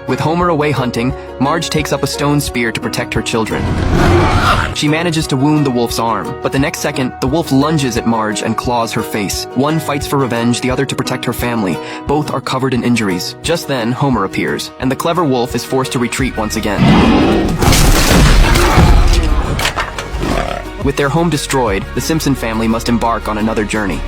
With Homer away hunting, Marge takes up a stone spear to protect her children. She manages to wound the wolf's arm, but the next second, the wolf lunges at Marge and claws her face. One fights for revenge, the other to protect her family. Both are covered in injuries. Just then, Homer appears, and the clever wolf is forced to retreat once again. With their home destroyed, the Simpson family must embark on another journey.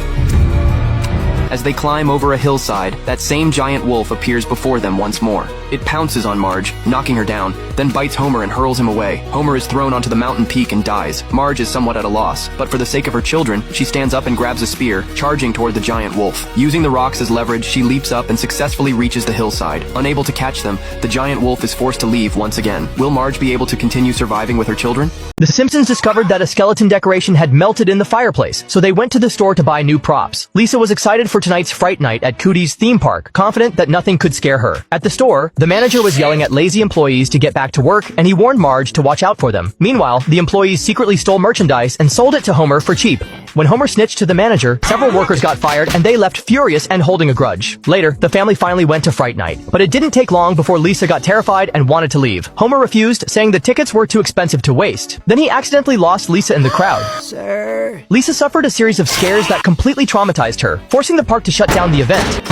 As they climb over a hillside, that same giant wolf appears before them once more. It pounces on Marge, knocking her down, then bites Homer and hurls him away. Homer is thrown onto the mountain peak and dies. Marge is somewhat at a loss, but for the sake of her children, she stands up and grabs a spear, charging toward the giant wolf. Using the rocks as leverage, she leaps up and successfully reaches the hillside. Unable to catch them, the giant wolf is forced to leave once again. Will Marge be able to continue surviving with her children? The Simpsons discovered that a skeleton decoration had melted in the fireplace, so they went to the store to buy new props. Lisa was excited for tonight's Fright Night at Cootie's theme park, confident that nothing could scare her. At the store, the manager was yelling at lazy employees to get back to work, and he warned Marge to watch out for them. Meanwhile, the employees secretly stole merchandise and sold it to Homer for cheap. When Homer snitched to the manager, several workers got fired and they left furious and holding a grudge. Later, the family finally went to Fright Night, but it didn't take long before Lisa got terrified and wanted to leave. Homer refused, saying the tickets were too expensive to waste. Then he accidentally lost Lisa in the crowd. Sir. Lisa suffered a series of scares that completely traumatized her, forcing the park to shut down the event.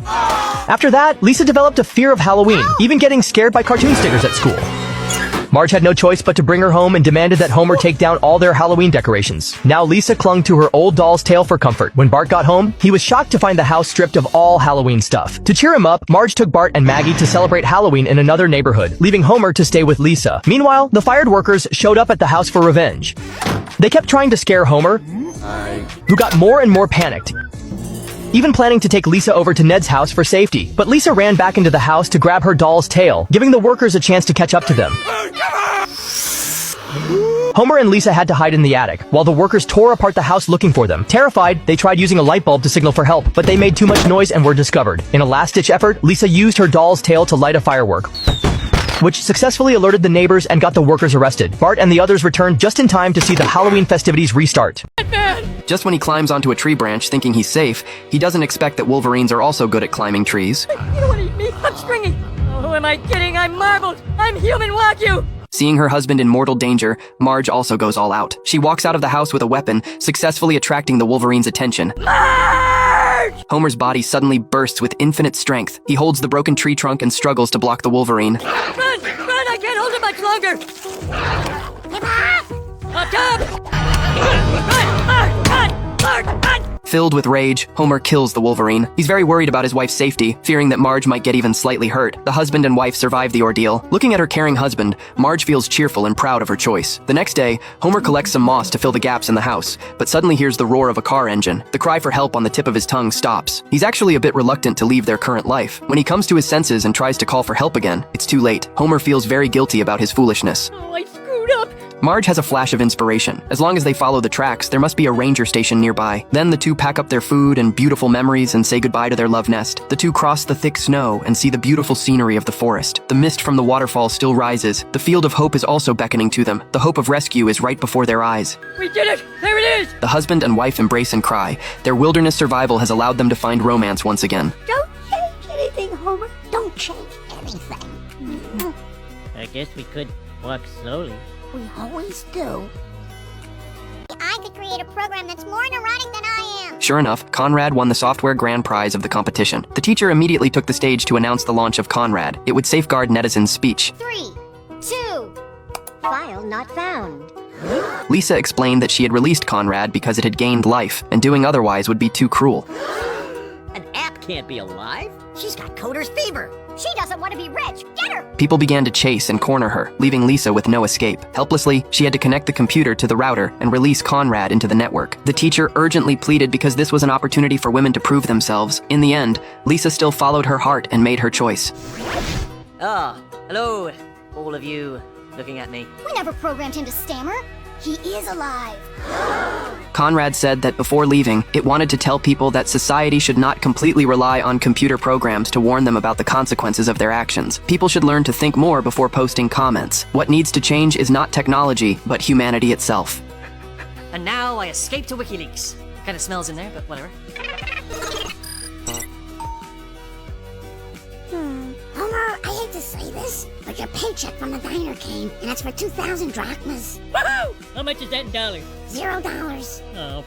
After that, Lisa developed a fear of Halloween, even getting scared by cartoon stickers at school. Marge had no choice but to bring her home and demanded that Homer take down all their Halloween decorations. Now Lisa clung to her old doll's tail for comfort. When Bart got home, he was shocked to find the house stripped of all Halloween stuff. To cheer him up, Marge took Bart and Maggie to celebrate Halloween in another neighborhood, leaving Homer to stay with Lisa. Meanwhile, the fired workers showed up at the house for revenge. They kept trying to scare Homer, who got more and more panicked, even planning to take Lisa over to Ned's house for safety. But Lisa ran back into the house to grab her doll's tail, giving the workers a chance to catch up to them. Homer and Lisa had to hide in the attic, while the workers tore apart the house looking for them. Terrified, they tried using a light bulb to signal for help, but they made too much noise and were discovered. In a last-ditch effort, Lisa used her doll's tail to light a firework, which successfully alerted the neighbors and got the workers arrested. Bart and the others returned just in time to see the Halloween festivities restart. Just when he climbs onto a tree branch thinking he's safe, he doesn't expect that wolverines are also good at climbing trees. You don't want to eat me. I'm stringy. Oh, am I kidding? I'm marbled. I'm human Wagyu. Seeing her husband in mortal danger, Marge also goes all out. She walks out of the house with a weapon, successfully attracting the wolverine's attention. Marge! Homer's body suddenly bursts with infinite strength. He holds the broken tree trunk and struggles to block the wolverine. Run! Run! I can't hold it much longer. Up top! Run! Marge! Run! Marge! Run! Filled with rage, Homer kills the wolverine. He's very worried about his wife's safety, fearing that Marge might get even slightly hurt. The husband and wife survive the ordeal. Looking at her caring husband, Marge feels cheerful and proud of her choice. The next day, Homer collects some moss to fill the gaps in the house, but suddenly hears the roar of a car engine. The cry for help on the tip of his tongue stops. He's actually a bit reluctant to leave their current life. When he comes to his senses and tries to call for help again, it's too late. Homer feels very guilty about his foolishness. Oh, I screwed up. Marge has a flash of inspiration. As long as they follow the tracks, there must be a ranger station nearby. Then the two pack up their food and beautiful memories and say goodbye to their love nest. The two cross the thick snow and see the beautiful scenery of the forest. The mist from the waterfall still rises. The field of hope is also beckoning to them. The hope of rescue is right before their eyes. We did it! There it is! The husband and wife embrace and cry. Their wilderness survival has allowed them to find romance once again. Don't change anything, Homer. Don't change anything. I guess we could walk slowly. We always do. I could create a program that's more neurotic than I am. Sure enough, Conrad won the software grand prize of the competition. The teacher immediately took the stage to announce the launch of Conrad. It would safeguard netizens' speech. 3, 2. File not found. Lisa explained that she had released Conrad because it had gained life, and doing otherwise would be too cruel. An app can't be alive? She's got coder's fever. She doesn't want to be rich. Get her! People began to chase and corner her, leaving Lisa with no escape. Helplessly, she had to connect the computer to the router and release Conrad into the network. The teacher urgently pleaded because this was an opportunity for women to prove themselves. In the end, Lisa still followed her heart and made her choice. Ah, hello, all of you looking at me. We never programmed him to stammer. He is alive. Conrad said that before leaving, it wanted to tell people that society should not completely rely on computer programs to warn them about the consequences of their actions. People should learn to think more before posting comments. What needs to change is not technology, but humanity itself. And now I escape to WikiLeaks. Kinda smells in there, but whatever. Homer, But your paycheck from the diner came, and that's for 2,000 drachmas. Woohoo! How much is that in dollars? $0. Oh.